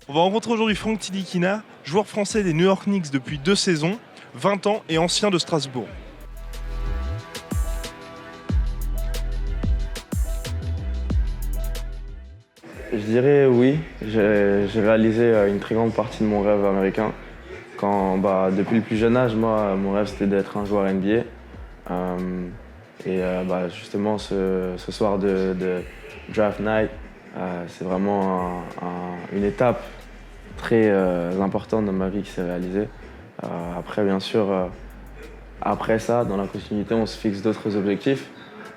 On va rencontrer aujourd'hui Franck Tidikina, joueur français des New York Knicks depuis 2 saisons, 20 ans et ancien de Strasbourg. Je dirais oui, j'ai réalisé une très grande partie de mon rêve américain. Depuis le plus jeune âge, moi, mon rêve c'était d'être un joueur NBA. Justement, ce soir de Draft Night, c'est vraiment une étape très importante dans ma vie qui s'est réalisée. Après, bien sûr, après ça, dans la continuité, on se fixe d'autres objectifs.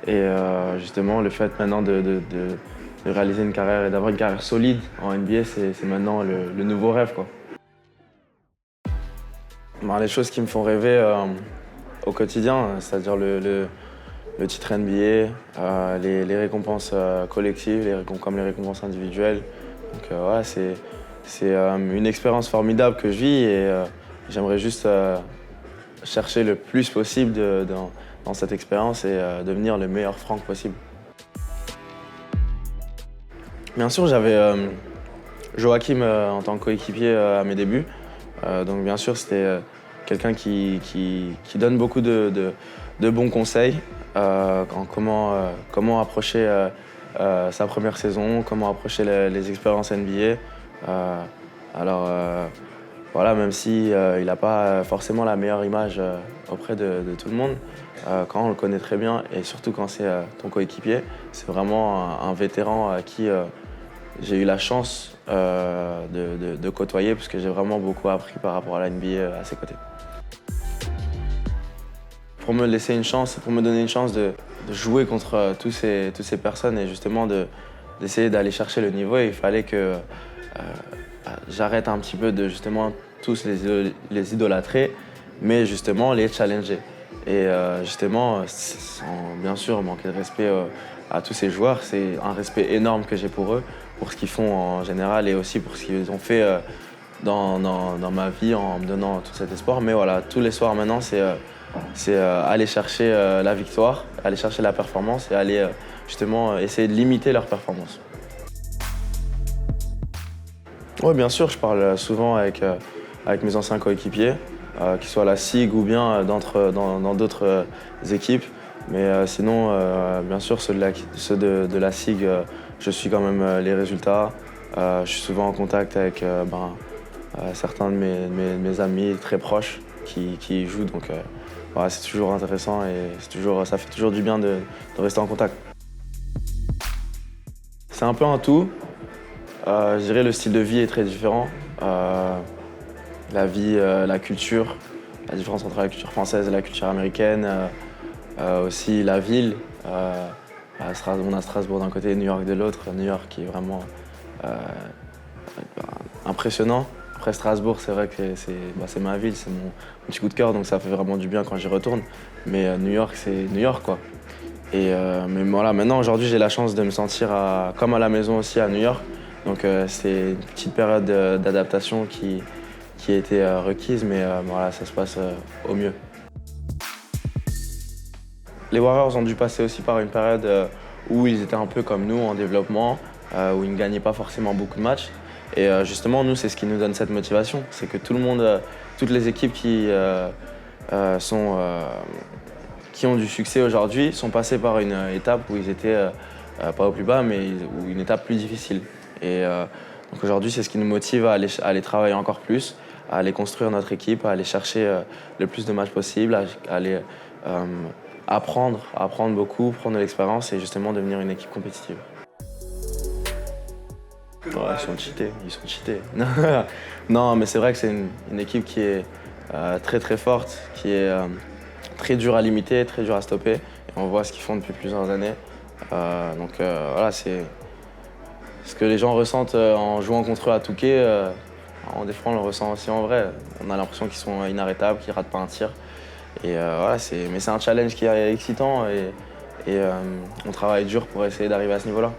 Et justement, le fait maintenant de réaliser une carrière et d'avoir une carrière solide en NBA, c'est maintenant le nouveau rêve, quoi. Les choses qui me font rêver au quotidien, c'est-à-dire le titre NBA, les récompenses collectives, comme les récompenses individuelles. Donc voilà, c'est une expérience formidable que je vis et j'aimerais juste chercher le plus possible dans cette expérience et devenir le meilleur Franck possible. Bien sûr, j'avais Joachim en tant que coéquipier à mes débuts. Donc bien sûr, c'était quelqu'un qui donne beaucoup de bons conseils. Comment approcher sa première saison, comment approcher les expériences NBA. Voilà, même si il n'a pas forcément la meilleure image auprès de tout le monde, quand on le connaît très bien et surtout quand c'est ton coéquipier, c'est vraiment un vétéran à qui j'ai eu la chance de côtoyer parce que j'ai vraiment beaucoup appris par rapport à la NBA à ses côtés. Pour me laisser une chance, pour me donner une chance de jouer contre toutes ces personnes et justement d'essayer d'aller chercher le niveau, il fallait que j'arrête un petit peu de justement tous les idolâtrer, mais justement les challenger. Et justement, sans bien sûr manquer de respect à tous ces joueurs, c'est un respect énorme que j'ai pour eux, pour ce qu'ils font en général et aussi pour ce qu'ils ont fait dans ma vie en me donnant tout cet espoir. Mais voilà, tous les soirs maintenant, c'est aller chercher la victoire, aller chercher la performance et aller justement essayer de limiter leur performance. Oui, bien sûr, je parle souvent avec mes anciens coéquipiers, qu'ils soient à la SIG ou bien dans d'autres équipes. Mais sinon, bien sûr, ceux de la SIG, je suis quand même les résultats. Je suis souvent en contact avec certains de mes amis très proches qui y jouent. Donc voilà, c'est toujours intéressant et ça fait toujours du bien de rester en contact. C'est un peu un tout. Je dirais le style de vie est très différent. La vie, la culture, la différence entre la culture française et la culture américaine. Aussi la ville. On a Strasbourg d'un côté et New York de l'autre. New York qui est vraiment impressionnant. Après Strasbourg, c'est vrai que c'est ma ville, c'est mon petit coup de cœur, donc ça fait vraiment du bien quand j'y retourne. Mais New York, c'est New York, quoi. Mais voilà, maintenant, aujourd'hui, j'ai la chance de me sentir comme à la maison aussi à New York. Donc c'est une petite période d'adaptation qui a été requise, mais voilà, ça se passe au mieux. Les Warriors ont dû passer aussi par une période où ils étaient un peu comme nous en développement, où ils ne gagnaient pas forcément beaucoup de matchs. Et justement, nous, c'est ce qui nous donne cette motivation. C'est que tout le monde, toutes les équipes qui ont du succès aujourd'hui sont passées par une étape où ils étaient pas au plus bas, mais une étape plus difficile. Et donc aujourd'hui, c'est ce qui nous motive à aller travailler encore plus, à aller construire notre équipe, à aller chercher le plus de matchs possible, à aller apprendre beaucoup, prendre de l'expérience et justement devenir une équipe compétitive. Ouais, ils sont cheatés. Non, mais c'est vrai que c'est une équipe qui est très très forte, qui est très dure à limiter, très dure à stopper. Et on voit ce qu'ils font depuis plusieurs années. Voilà, c'est ce que les gens ressentent en jouant contre eux à Touquet. Des fois, on le ressent aussi en vrai. On a l'impression qu'ils sont inarrêtables, qu'ils ratent pas un tir. Et voilà, mais c'est un challenge qui est excitant et on travaille dur pour essayer d'arriver à ce niveau-là.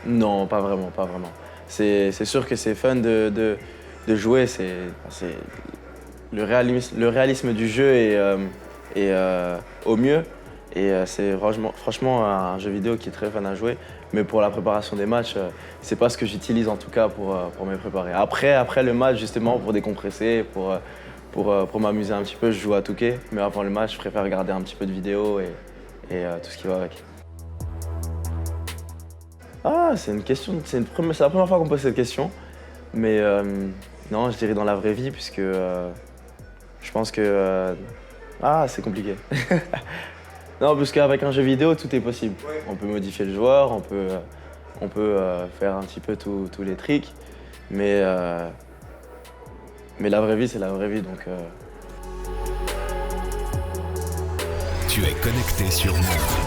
Non, pas vraiment. C'est sûr que c'est fun de jouer, le réalisme du jeu est au mieux. Et c'est franchement un jeu vidéo qui est très fun à jouer. Mais pour la préparation des matchs, c'est pas ce que j'utilise en tout cas pour me préparer. Après le match, justement, pour décompresser, pour m'amuser un petit peu, je joue à Touquet. Mais avant le match, je préfère regarder un petit peu de vidéos et tout ce qui va avec. Ah, c'est une question, c'est la première fois qu'on pose cette question. Mais non, je dirais dans la vraie vie, puisque je pense que... c'est compliqué. Non, parce qu'avec un jeu vidéo, tout est possible. Ouais. On peut modifier le joueur, on peut faire un petit peu tous les tricks. Mais la vraie vie, c'est la vraie vie, donc... Tu es connecté sur Move.